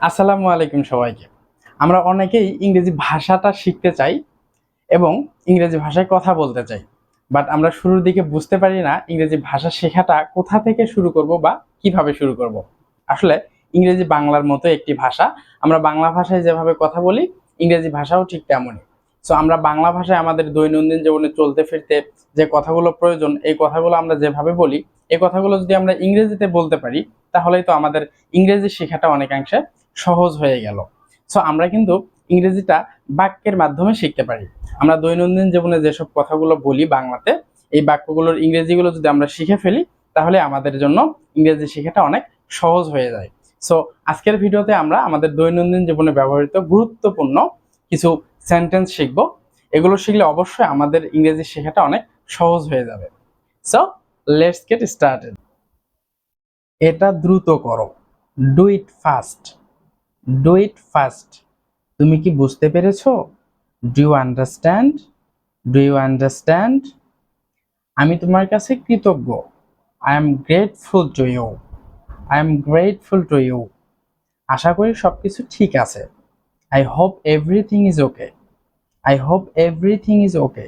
আসসালামু আলাইকুম সবাইকে। আমরা অনেকেই ইংরেজি ভাষাটা শিখতে চাই এবং ইংরেজি ভাষায় কথা বলতে চাই। বাট আমরা শুরুর দিকে বুঝতে পারি না ইংরেজি ভাষা শেখাটা কোথা থেকে শুরু করব বা কিভাবে শুরু করব। আসলে ইংরেজি বাংলার মতো একটি ভাষা। আমরা বাংলা ভাষায় যেভাবে কথা বলি, ইংরেজি ভাষাও ঠিক তেমনই। সো আমরা বাংলা ভাষায় আমাদের দৈনন্দিন জীবনে চলতে ফিরতে যে কথাগুলো প্রয়োজন, এই কথাগুলো আমরা যেভাবে বলি, এই কথাগুলো যদি আমরা ইংরেজিতে বলতে পারি, তাহলেই তো আমাদের ইংরেজি শেখাটা অনেকাংশে সহজ হয়ে গেল। সো আমরা কিন্তু ইংরেজিটা বাক্যের মাধ্যমে শিখতে পারি। আমরা দৈনন্দিন জীবনে যেসব কথাগুলো বলি বাংলাতে, এই বাক্যগুলোর ইংরেজিগুলো যদি আমরা শিখে ফেলি, তাহলে আমাদের জন্য ইংরেজি শেখাটা অনেক সহজ হয়ে যায়। সো আজকের ভিডিওতে আমরা আমাদের দৈনন্দিন জীবনে ব্যবহৃত গুরুত্বপূর্ণ কিছু সেন্টেন্স শিখব। এগুলো শিখলে অবশ্যই আমাদের ইংরেজি শেখাটা অনেক সহজ হয়ে যাবে। So let's get started. এটা দ্রুত করো, do it fast. Do it fast. তুমি কি বুঝতে পেরেছো? Do you understand? Do you understand? আমি তোমার কাছে কৃতজ্ঞ। I am grateful to you. I am grateful to you. আশা করি সবকিছু ঠিক আছে। I hope everything is okay. I hope everything is okay.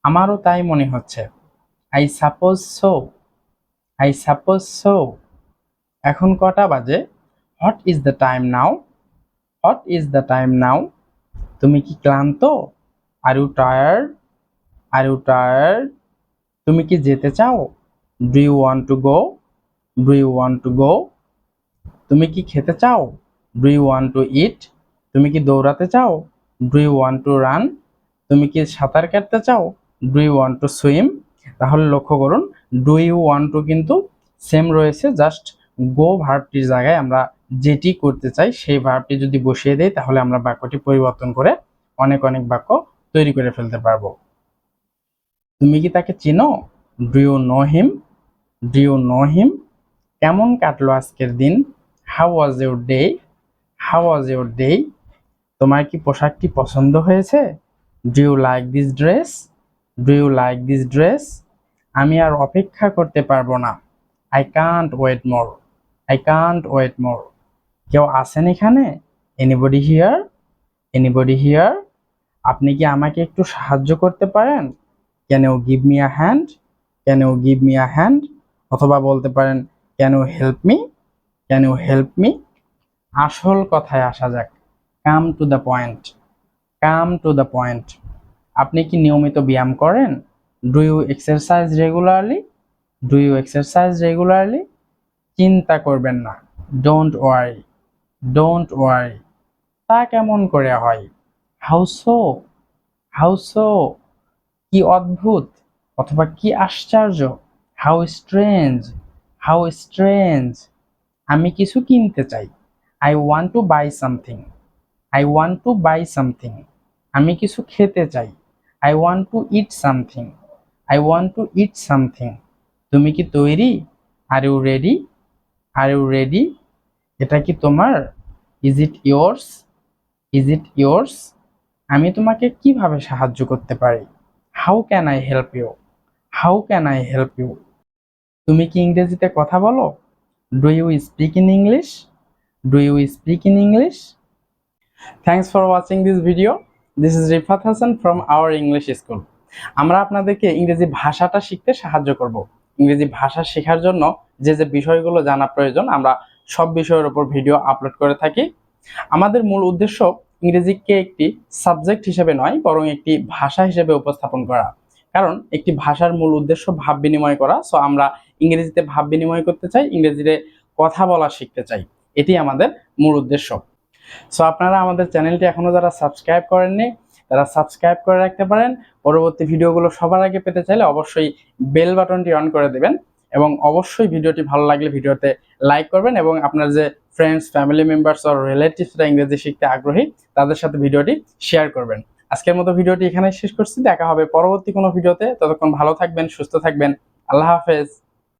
আমারও তাই মনে হচ্ছে। I suppose so. I suppose so. এখন কটা বাজে? What is the time now? What is the time now? তুমি কি ক্লান্ত? Are you tired? Are you tired? তুমি কি যেতে চাও? Do you want to go? Do you want to go? তুমি কি খেতে চাও? Do you want to eat? তুমি কি দৌড়াতে চাও? Do you want to run? তুমি কি সাঁতার কাটতে চাও? Do you want to swim? তাহলে লক্ষ্য করুন, ডু ইউ ওয়ান্ট টু কিন্তু সেম রয়েছে, জাস্ট গো ভার্বটির জায়গায় আমরা যেটি করতে চাই সেই ভার্বটি যদি বসিয়ে দেই, তাহলে আমরা বাক্যটি পরিবর্তন করে অনেক অনেক বাক্য তৈরি করে ফেলতে পারবো। তুমি কি তাকে চিনো? Do you know him? Do you know him? কেমন কাটলো আজকের দিন? How was your day? How was your day? তোমার কি পোশাকটি পছন্দ হয়েছে? Do you like this dress? Do you like this dress? আমি আর অপেক্ষা করতে পারবো না। I can't wait more. I can't wait more. কেউ আছেন এখানে? Anybody here? Anybody here? আপনি কি আমাকে একটু সাহায্য করতে পারেন? Can you give me a hand? Can you give me a hand? অথবা বলতে পারেন can you help me? Can you help me? আসল কথায় আসা যাক। Come to the point. Come to the point. আপনি কি নিয়মিত ব্যায়াম করেন? Do you exercise regularly? Do you exercise regularly? চিন্তা করবেন না। Don't worry. Don't worry. তা কেমন করে হয়? How so? How so? কি অদ্ভুত অথবা কি আশ্চর্য। How strange. How strange. আমি কিছু কিনতে চাই। I want to buy something. I want to buy something. আমি কিছু খেতে চাই। I want to eat something. I want to eat something. তুমি কি তৈরি? Are you ready? Are you ready? এটা কি তোমার? Is it yours? Is it yours? আমি তোমাকে কিভাবে সাহায্য করতে পারি? How can I help you? How can I help you? তুমি কি ইংরেজিতে কথা বলো? Do you speak in English? Do you speak in English? Thanks for watching this video. This is Rifat Hasan from our English school. আমরা আপনাদেরকে ইংরেজি ভাষাটা শিখতে সাহায্য করব। ইংরেজি ভাষা শেখার জন্য যে যে বিষয়গুলো জানা প্রয়োজন, আমরা সব বিষয়ের উপর ভিডিও আপলোড করে থাকি। আমাদের মূল উদ্দেশ্য ইংরেজিকে একটি সাবজেক্ট হিসেবে নয়, বরং একটি ভাষা হিসেবে উপস্থাপন করা। কারণ একটি ভাষার মূল উদ্দেশ্য ভাব বিনিময় করা। সো আমরা ইংরেজিতে ভাব বিনিময় করতে চাই, ইংরেজিতে কথা বলা শিখতে চাই। এটি আমাদের মূল উদ্দেশ্য। সো আপনারা আমাদের চ্যানেলটি এখনো যারা সাবস্ক্রাইব করেননি, তারা সাবস্ক্রাইব করে রাখতে পারেন। পরবর্তী ভিডিওগুলো সবার আগে পেতে চাইলে অবশ্যই বেল বাটনটি অন করে দেবেন, এবং অবশ্যই ভিডিওটি ভালো লাগলে ভিডিওতে লাইক করবেন, এবং আপনার যে ফ্রেন্ডস, ফ্যামিলি মেম্বার্স আর রিলেটিভসরা ইংরেজি শিখতে আগ্রহী, তাদের সাথে ভিডিওটি শেয়ার করবেন। আজকের মতো ভিডিওটি এখানে শেষ করছি। দেখা হবে পরবর্তী কোনো ভিডিওতে। ততক্ষণ ভালো থাকবেন, সুস্থ থাকবেন। আল্লাহ হাফেজ।